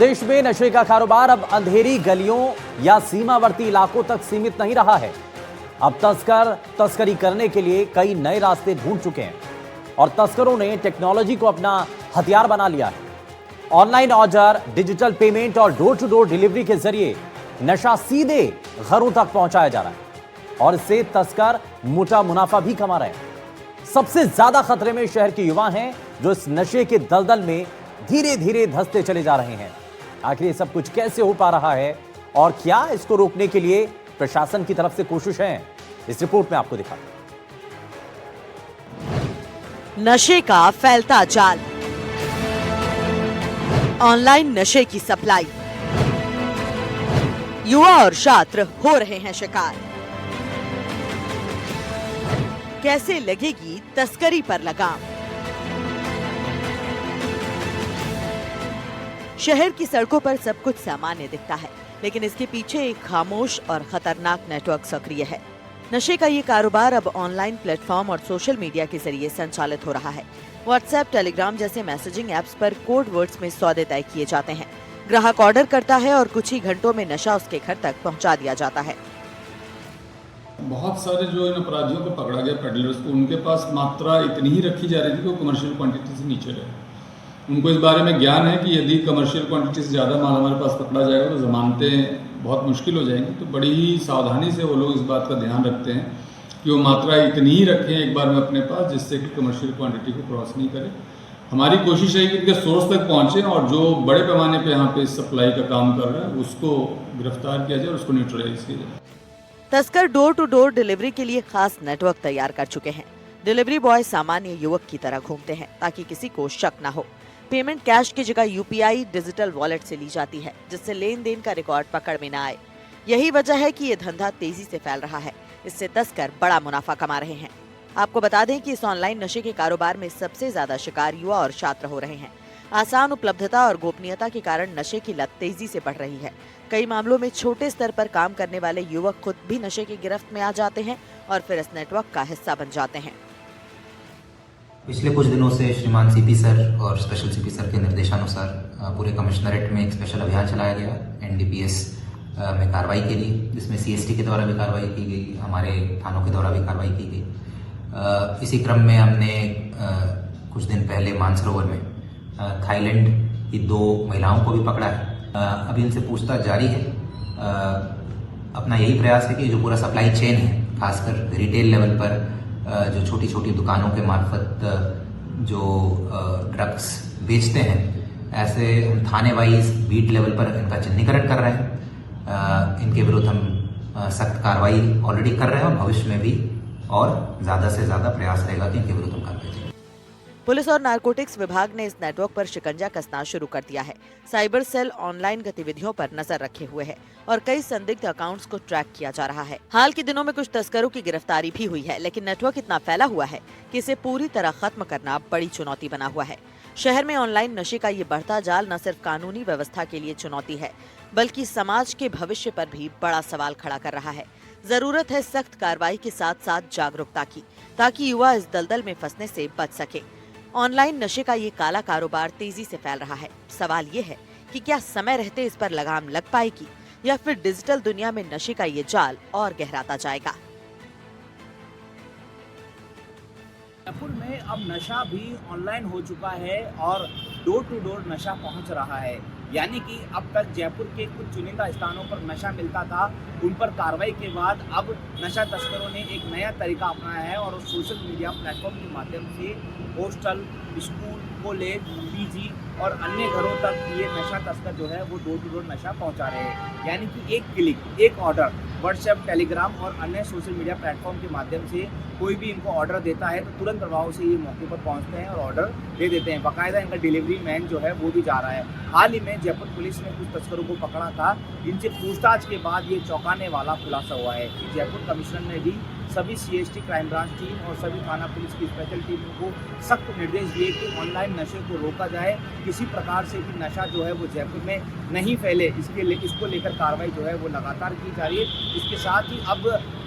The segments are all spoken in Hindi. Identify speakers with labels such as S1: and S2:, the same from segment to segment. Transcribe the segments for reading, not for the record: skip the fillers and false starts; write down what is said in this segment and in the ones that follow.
S1: देश में नशे का कारोबार अब अंधेरी गलियों या सीमावर्ती इलाकों तक सीमित नहीं रहा है। अब तस्कर तस्करी करने के लिए कई नए रास्ते ढूंढ चुके हैं और तस्करों ने टेक्नोलॉजी को अपना हथियार बना लिया है। ऑनलाइन ऑर्डर, डिजिटल पेमेंट और डोर टू डोर डिलीवरी के जरिए नशा सीधे घरों तक पहुंचाया जा रहा है और इससे तस्कर मोटा मुनाफा भी कमा रहे हैं। सबसे ज्यादा खतरे में शहर के युवा हैं जो इस नशे के दलदल में धीरे धीरे धंसते चले जा रहे हैं। आखिर ये सब कुछ कैसे हो पा रहा है और क्या इसको रोकने के लिए प्रशासन की तरफ से कोशिश है, इस रिपोर्ट में आपको दिखाते हैं।
S2: नशे का फैलता जाल, ऑनलाइन नशे की सप्लाई, युवा और छात्र हो रहे हैं शिकार। कैसे लगेगी तस्करी पर लगाम? शहर की सड़कों पर सब कुछ सामान्य दिखता है, लेकिन इसके पीछे एक खामोश और खतरनाक नेटवर्क सक्रिय है। नशे का ये कारोबार अब ऑनलाइन प्लेटफॉर्म और सोशल मीडिया के जरिए संचालित हो रहा है। व्हाट्सएप, टेलीग्राम जैसे मैसेजिंग ऐप्स पर कोड वर्ड्स में सौदे तय किए जाते हैं। ग्राहक ऑर्डर करता है और कुछ ही घंटों में नशा उसके घर तक पहुंचा दिया जाता है।
S3: बहुत सारे जो इन अपराधियों को पकड़ा गया पेडलर्स को, उनके पास मात्रा इतनी ही रखी जा रही थी कि वो कमर्शियल क्वांटिटी से नीचे रहे। उनको इस बारे में ज्ञान है कि यदि कमर्शियल क्वांटिटी से ज़्यादा माल हमारे पास पकड़ा जाएगा तो जमानतें बहुत मुश्किल हो जाएंगी। तो बड़ी ही सावधानी से वो लोग इस बात का ध्यान रखते हैं कि वो मात्रा इतनी ही रखें एक बार में अपने पास, जिससे कि कमर्शियल क्वांटिटी को क्रॉस नहीं करे। हमारी कोशिश है कि उनके सोर्स तक पहुँचें और जो बड़े पैमाने पर यहाँ पे सप्लाई का काम कर रहा है उसको गिरफ्तार किया जाए और उसको न्यूट्रलाइज किया जाए।
S2: तस्कर डोर टू डोर डिलीवरी के लिए खास नेटवर्क तैयार कर चुके हैं। डिलीवरी बॉय सामान्य युवक की तरह घूमते हैं ताकि किसी को शक न हो। पेमेंट कैश की जगह यूपीआई डिजिटल वॉलेट से ली जाती है, जिससे लेन देन का रिकॉर्ड पकड़ में न आए। यही वजह है कि ये धंधा तेजी से फैल रहा है। इससे तस्कर बड़ा मुनाफा कमा रहे हैं। आपको बता दें कि इस ऑनलाइन नशे के कारोबार में सबसे ज्यादा शिकार युवा और छात्र हो रहे हैं। आसान उपलब्धता और गोपनीयता के कारण नशे की लत तेजी से बढ़ रही है। कई मामलों में छोटे स्तर पर काम करने वाले युवक खुद भी नशे की गिरफ्त में आ जाते हैं और फिर इस नेटवर्क का हिस्सा बन जाते हैं।
S4: पिछले कुछ दिनों से श्रीमान सीपी सर और स्पेशल सीपी सर के निर्देशानुसार पूरे कमिश्नरेट में एक स्पेशल अभियान चलाया गया एनडीपीएस में कार्रवाई के लिए, जिसमें सीएसटी के द्वारा भी कार्रवाई की गई, हमारे थानों के द्वारा भी कार्रवाई की गई। इसी क्रम में हमने कुछ दिन पहले मानसरोवर में थाईलैंड की 2 महिलाओं को भी पकड़ा है। अभी इनसे पूछताछ जारी है। अपना यही प्रयास है कि जो पूरा सप्लाई चेन है, खासकर रिटेल लेवल पर जो छोटी छोटी दुकानों के मार्फत जो ड्रग्स बेचते हैं, ऐसे हम थाने वाइज बीट लेवल पर इनका चिन्हीकरण कर रहे हैं। इनके विरुद्ध हम सख्त कार्रवाई ऑलरेडी कर रहे हैं और भविष्य में भी और ज्यादा से ज्यादा प्रयास रहेगा कि इनके विरुद्ध हम कार्रवाई करें।
S2: पुलिस और नारकोटिक्स विभाग ने इस नेटवर्क पर शिकंजा कसना शुरू कर दिया है। साइबर सेल ऑनलाइन गतिविधियों पर नजर रखे हुए है और कई संदिग्ध अकाउंट्स को ट्रैक किया जा रहा है। हाल के दिनों में कुछ तस्करों की गिरफ्तारी भी हुई है, लेकिन नेटवर्क इतना फैला हुआ है कि इसे पूरी तरह खत्म करना बड़ी चुनौती बना हुआ है। शहर में ऑनलाइन नशे का ये बढ़ता जाल न सिर्फ कानूनी व्यवस्था के लिए चुनौती है, बल्कि समाज के भविष्य पर भी बड़ा सवाल खड़ा कर रहा है। जरूरत है सख्त कार्रवाई के साथ साथ जागरूकता की, ताकि युवा इस दलदल में फंसने से बच सके। ऑनलाइन नशे का ये काला कारोबार तेजी से फैल रहा है। सवाल ये है कि क्या समय रहते इस पर लगाम लग पाएगी या फिर डिजिटल दुनिया में नशे का ये जाल और गहराता जाएगा।
S5: जयपुर में अब नशा भी ऑनलाइन हो चुका है और डोर टू डोर नशा पहुंच रहा है। यानी कि अब तक जयपुर के कुछ चुनिंदा स्थानों पर नशा मिलता था, उन पर कार्रवाई के बाद अब नशा तस्करों ने एक नया तरीका अपनाया है और सोशल मीडिया प्लेटफॉर्म के माध्यम से हॉस्टल, स्कूल, कॉलेज, पीजी और अन्य घरों तक ये नशा तस्कर जो है वो डोर टू डोर नशा पहुंचा रहे हैं। यानी कि एक क्लिक, एक ऑर्डर व्हाट्सएप, टेलीग्राम और अन्य सोशल मीडिया प्लेटफॉर्म के माध्यम से कोई भी इनको ऑर्डर देता है तो तुरंत प्रभाव से ये मौके पर पहुंचते हैं और ऑर्डर दे देते हैं। बाकायदा इनका डिलीवरी मैन जो है वो भी जा रहा है। हाल ही में जयपुर पुलिस ने कुछ तस्करों को पकड़ा था, जिनसे पूछताछ के बाद ये चौंकाने वाला खुलासा हुआ है कि जयपुर कमिश्नर ने भी सभी CST क्राइम ब्रांच टीम और सभी थाना पुलिस की स्पेशल टीमों को सख्त निर्देश दिए कि ऑनलाइन नशे को रोका जाए, किसी प्रकार से भी नशा जो है वो जयपुर में नहीं फैले, इसको लेकर कार्रवाई जो है वो लगातार की जा रही है। इसके साथ ही अब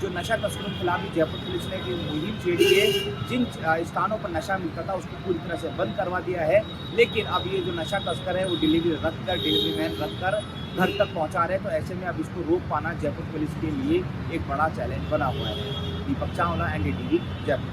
S5: जो नशा तस्करों के खिलाफ भी जयपुर पुलिस ने एक मुहिम छेड़ी है। जिन स्थानों पर नशा मिलता था उसको पूरी तरह से बंद करवा दिया है, लेकिन अब ये जो नशा तस्कर है वो डिलीवरी मैन रख कर घर तक पहुंचा रहे हैं। तो ऐसे में अब इसको रोक पाना जयपुर पुलिस के लिए एक बड़ा चैलेंज बना हुआ है। दीपक चावला, NDTV, जयपुर।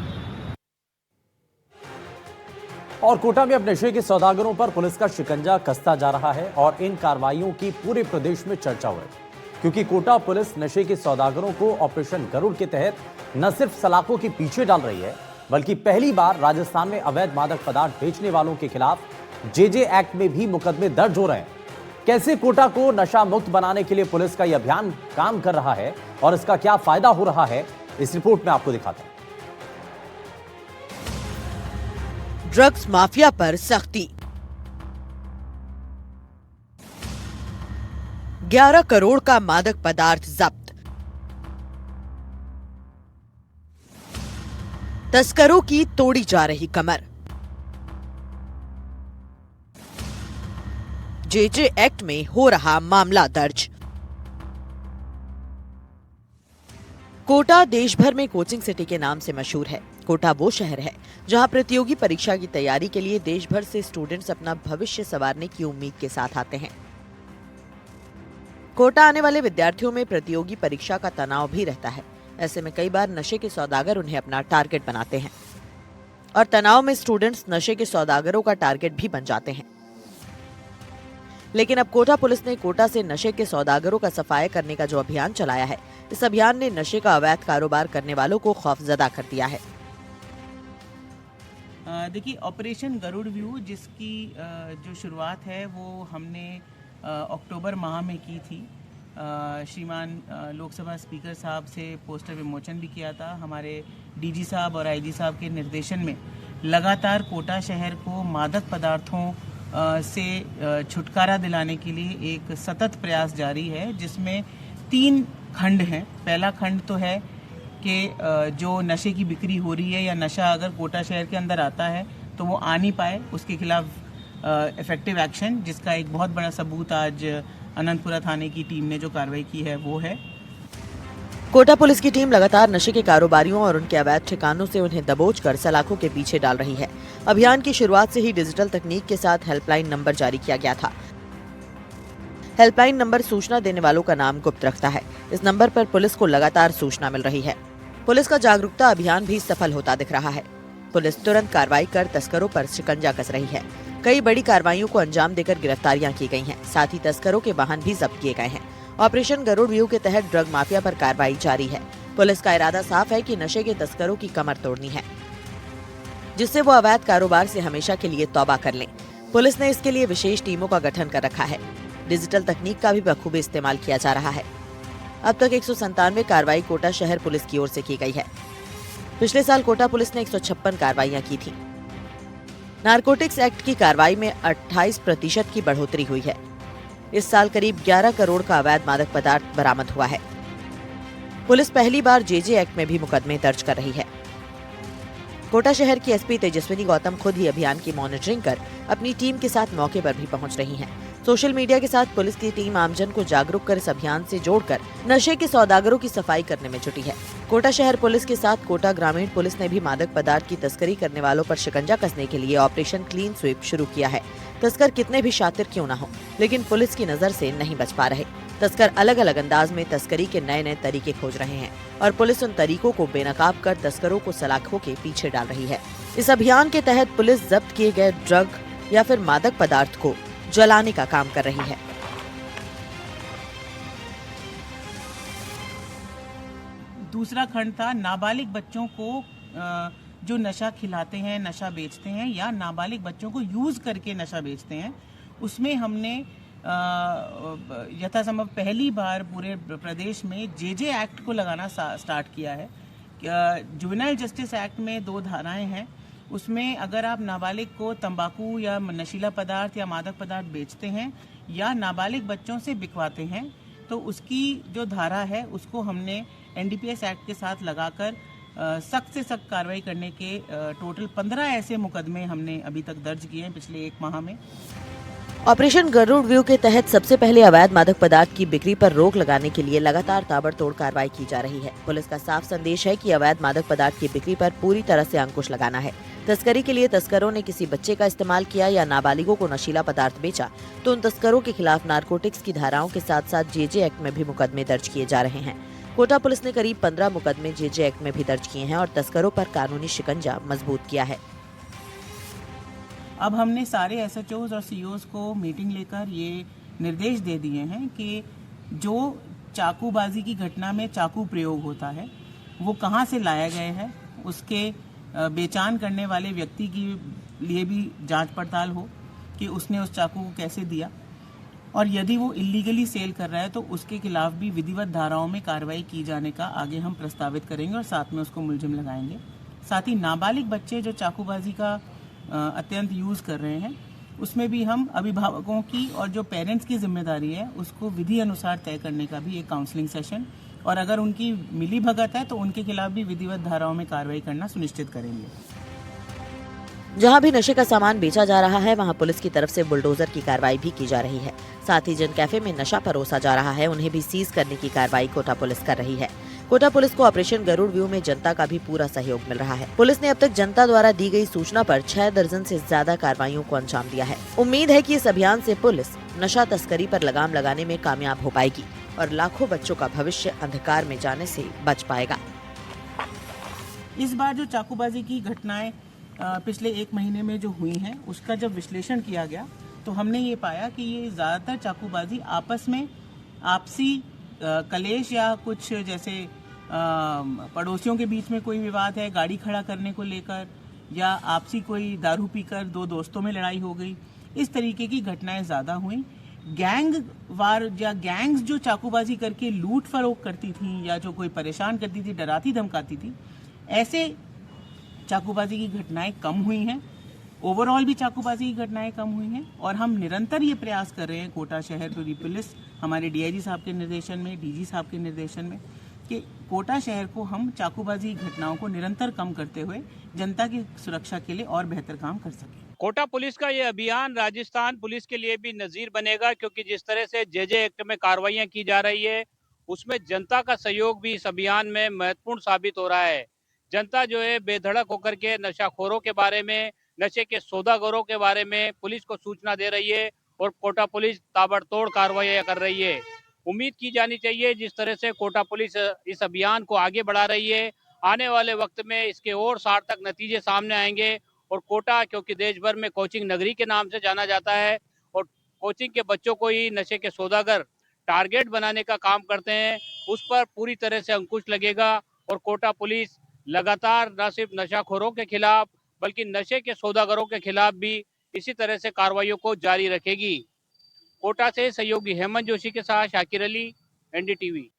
S1: और कोटा में अब नशे के सौदागरों पर पुलिस का शिकंजा कसता जा रहा है और इन कार्रवाइयों की पूरे प्रदेश में चर्चा हो रही है, क्योंकि कोटा पुलिस नशे के सौदागरों को ऑपरेशन गरुड़ के तहत न सिर्फ सलाखों के पीछे डाल रही है, बल्कि पहली बार राजस्थान में अवैध मादक पदार्थ बेचने वालों के खिलाफ JJ एक्ट में भी मुकदमे दर्ज हो रहे हैं। कैसे कोटा को नशा मुक्त बनाने के लिए पुलिस का यह अभियान काम कर रहा है और इसका क्या फायदा हो रहा है, इस रिपोर्ट में आपको दिखाते हैं।
S2: ड्रग्स माफिया पर सख्ती। 11 करोड़ का मादक पदार्थ जब्त। तस्करों की तोड़ी जा रही कमर। JJ एक्ट में हो रहा मामला दर्ज। कोटा देश भर में कोचिंग सिटी के नाम से मशहूर है। कोटा वो शहर है जहां प्रतियोगी परीक्षा की तैयारी के लिए देश भर से स्टूडेंट्स अपना भविष्य संवारने की उम्मीद के साथ आते हैं। कोटा आने वाले विद्यार्थियों में प्रतियोगी परीक्षा का तनाव भी रहता है। ऐसे में कई बार नशे के सौदागर उन्हें अपना टारगेट बनाते हैं और तनाव में स्टूडेंट्स नशे के सौदागरों का टारगेट भी बन जाते हैं। लेकिन अब कोटा पुलिस ने कोटा से नशे के सौदागरों का सफाया करने का जो अभियान चलाया है, इस अभियान ने नशे का अवैध कारोबार करने वालों को खौफजदा कर दिया है।
S6: देखिए, ऑपरेशन गरुड़ व्यू जिसकी जो शुरुआत है वो हमने अक्टूबर माह में की थी। श्रीमान लोकसभा स्पीकर साहब से पोस्टर विमोचन भी किया था। हमारे DG साहब और IG साहब के निर्देशन में लगातार कोटा शहर को मादक पदार्थों से छुटकारा दिलाने के लिए एक सतत प्रयास जारी है, जिसमें 3 खंड हैं। पहला खंड तो है कि जो नशे की बिक्री हो रही है या नशा अगर कोटा शहर के अंदर आता है तो वो आ नहीं पाए, उसके खिलाफ इफेक्टिव एक्शन, जिसका एक बहुत बड़ा सबूत आज अनंतपुरा थाने की टीम ने जो कार्रवाई की है वो है।
S2: कोटा पुलिस की टीम लगातार नशे के कारोबारियों और उनके अवैध ठिकानों से उन्हें दबोच कर सलाखों के पीछे डाल रही है। अभियान की शुरुआत से ही डिजिटल तकनीक के साथ हेल्पलाइन नंबर जारी किया गया था। हेल्पलाइन नंबर सूचना देने वालों का नाम गुप्त रखता है। इस नंबर पर पुलिस को लगातार सूचना मिल रही है। पुलिस का जागरूकता अभियान भी सफल होता दिख रहा है। पुलिस तुरंत कार्रवाई कर तस्करों पर शिकंजा कस रही है। कई बड़ी कार्रवाइयों को अंजाम देकर गिरफ्तारियां की गई हैं। साथ ही तस्करों के वाहन भी जब्त किए गए हैं। ऑपरेशन गरुड़ व्यू के तहत ड्रग माफिया पर कार्रवाई जारी है। पुलिस का इरादा साफ है कि नशे के तस्करों की कमर तोड़नी है, जिससे वो अवैध कारोबार से हमेशा के लिए तौबा कर लें। पुलिस ने इसके लिए विशेष टीमों का गठन कर रखा है। डिजिटल तकनीक का भी बखूबी इस्तेमाल किया जा रहा है। अब तक 197 कार्रवाई कोटा शहर पुलिस की ओर से की गई है। पिछले साल कोटा पुलिस ने 156 कार्रवाइयां की थी। नारकोटिक्स एक्ट की कार्रवाई में 28% की बढ़ोतरी हुई है। इस साल करीब 11 करोड़ का अवैध मादक पदार्थ बरामद हुआ है। पुलिस पहली बार JJ एक्ट में भी मुकदमे दर्ज कर रही है। कोटा शहर की SP तेजस्विनी गौतम खुद ही अभियान की मॉनिटरिंग कर अपनी टीम के साथ मौके पर भी पहुंच रही हैं। सोशल मीडिया के साथ पुलिस की टीम आमजन को जागरूक कर इस अभियान से जोड़कर नशे के सौदागरों की सफाई करने में जुटी है। कोटा शहर पुलिस के साथ कोटा ग्रामीण पुलिस ने भी मादक पदार्थ की तस्करी करने वालों पर शिकंजा कसने के लिए ऑपरेशन क्लीन स्वीप शुरू किया है। तस्कर कितने भी शातिर क्यों न हो, लेकिन पुलिस की नजर से नहीं बच पा रहे। तस्कर अलग अलग अंदाज में तस्करी के नए नए तरीके खोज रहे हैं और पुलिस उन तरीकों को बेनकाब कर तस्करों को सलाखों के पीछे डाल रही है। इस अभियान के तहत पुलिस जब्त किए गए ड्रग या फिर मादक पदार्थ को जलाने का काम कर रही है।
S6: दूसरा खंड था नाबालिग बच्चों को जो नशा खिलाते हैं, नशा बेचते हैं या नाबालिग बच्चों को यूज करके नशा बेचते हैं। उसमें हमने यथासंभव पहली बार पूरे प्रदेश में JJ एक्ट को लगाना स्टार्ट किया है। जुवेनाइल जस्टिस एक्ट में 2 धाराएं हैं। उसमें अगर आप नाबालिग को तंबाकू या नशीला पदार्थ या मादक पदार्थ बेचते हैं या नाबालिग बच्चों से बिकवाते हैं तो उसकी जो धारा है उसको हमने एनडीपीएस एक्ट के साथ लगाकर सख्त से सख्त कार्रवाई करने के टोटल 15 ऐसे मुकदमे हमने अभी तक दर्ज किए हैं पिछले 1 माह में।
S2: ऑपरेशन गरुड़ व्यू के तहत सबसे पहले अवैध मादक पदार्थ की बिक्री पर रोक लगाने के लिए लगातार ताबड़तोड़ कार्रवाई की जा रही है। पुलिस का साफ संदेश है कि अवैध मादक पदार्थ की बिक्री पर पूरी तरह से अंकुश लगाना है। तस्करी के लिए तस्करों ने किसी बच्चे का इस्तेमाल किया या नाबालिगों को नशीला पदार्थ बेचा तो उन तस्करों के खिलाफ नारकोटिक्स की धाराओं के साथ साथ जेजे एक्ट में भी मुकदमे दर्ज किए जा रहे हैं। कोटा पुलिस ने करीब 15 मुकदमे जेजे एक्ट में भी दर्ज किए हैं और तस्करों पर कानूनी शिकंजा मजबूत किया है।
S6: अब हमने सारे एसएचओज और सीओज को मीटिंग लेकर ये निर्देश दे दिए हैं कि जो चाकूबाजी की घटना में चाकू प्रयोग होता है वो कहाँ से लाया गया है, उसके बेचान करने वाले व्यक्ति की लिए भी जांच पड़ताल हो कि उसने उस चाकू को कैसे दिया, और यदि वो इलीगली सेल कर रहा है तो उसके खिलाफ भी विधिवत धाराओं में कार्रवाई की जाने का आगे हम प्रस्तावित करेंगे और साथ में उसको मुलजिम लगाएंगे। साथ ही नाबालिग बच्चे जो चाकूबाजी का अत्यंत यूज़ कर रहे हैं उसमें भी हम अभिभावकों की और जो पेरेंट्स की जिम्मेदारी है उसको विधि अनुसार तय करने का भी एक काउंसलिंग सेशन, और अगर उनकी मिली भगत है तो उनके खिलाफ भी विधिवत धाराओं में कार्रवाई करना सुनिश्चित करेंगे।
S2: जहां भी नशे का सामान बेचा जा रहा है वहां पुलिस की तरफ से बुलडोजर की कार्रवाई भी की जा रही है। साथ ही जिन कैफे में नशा परोसा जा रहा है उन्हें भी सीज करने की कार्रवाई कोटा पुलिस कर रही है। कोटा पुलिस को ऑपरेशन गरुड़ व्यू में जनता का भी पूरा सहयोग मिल रहा है। पुलिस ने अब तक जनता द्वारा दी गई सूचना पर 6 दर्जन से ज्यादा कार्रवाइयों को अंजाम दिया है। उम्मीद है कि इस अभियान से पुलिस नशा तस्करी पर लगाम लगाने में कामयाब हो पाएगी और लाखों बच्चों का भविष्य अंधकार में जाने से बच पाएगा।
S6: इस बार जो चाकूबाजी की घटनाएं पिछले 1 महीने में जो हुई हैं उसका जब विश्लेषण किया गया तो हमने ये पाया कि ये ज़्यादातर चाकूबाजी आपस में आपसी कलेश या कुछ जैसे पड़ोसियों के बीच में कोई विवाद है, गाड़ी खड़ा करने को लेकर, या आपसी कोई दारू पीकर 2 दोस्तों में लड़ाई हो गई, इस तरीके की घटनाएं ज़्यादा हुई। गैंग वार या गैंग्स जो चाकूबाजी करके लूट फरोख करती थी या जो कोई परेशान करती थी, डराती धमकाती थी, ऐसे चाकूबाजी की घटनाएं कम हुई हैं। ओवरऑल भी चाकूबाजी की घटनाएं कम हुई हैं और हम निरंतर ये प्रयास कर रहे हैं कोटा शहर पूरी पुलिस हमारे डीआईजी साहब के निर्देशन में, डीजी साहब के निर्देशन में, कि कोटा शहर को हम चाकूबाजी की घटनाओं को निरंतर कम करते हुए जनता की सुरक्षा के लिए और बेहतर काम कर सकें।
S7: कोटा पुलिस का ये अभियान राजस्थान पुलिस के लिए भी नजीर बनेगा, क्योंकि जिस तरह से जेजे एक्ट में कार्रवाइयां की जा रही है उसमें जनता का सहयोग भी इस अभियान में महत्वपूर्ण साबित हो रहा है। जनता जो है बेधड़क होकर के नशाखोरों के बारे में, नशे के सौदागरों के बारे में पुलिस को सूचना दे रही है और कोटा पुलिस ताबड़तोड़ कार्रवाइयां कर रही है। उम्मीद की जानी चाहिए जिस तरह से कोटा पुलिस इस अभियान को आगे बढ़ा रही है, आने वाले वक्त में इसके और सार्थक नतीजे सामने आएंगे। और कोटा क्योंकि देश भर में कोचिंग नगरी के नाम से जाना जाता है और कोचिंग के बच्चों को ही नशे के सौदागर टारगेट बनाने का काम करते हैं, उस पर पूरी तरह से अंकुश लगेगा और कोटा पुलिस लगातार न सिर्फ नशाखोरों के खिलाफ बल्कि नशे के सौदागरों के खिलाफ भी इसी तरह से कार्रवाइयों को जारी रखेगी। कोटा से सहयोगी हेमंत जोशी के साथ शाकिर अली, एनडीटीवी।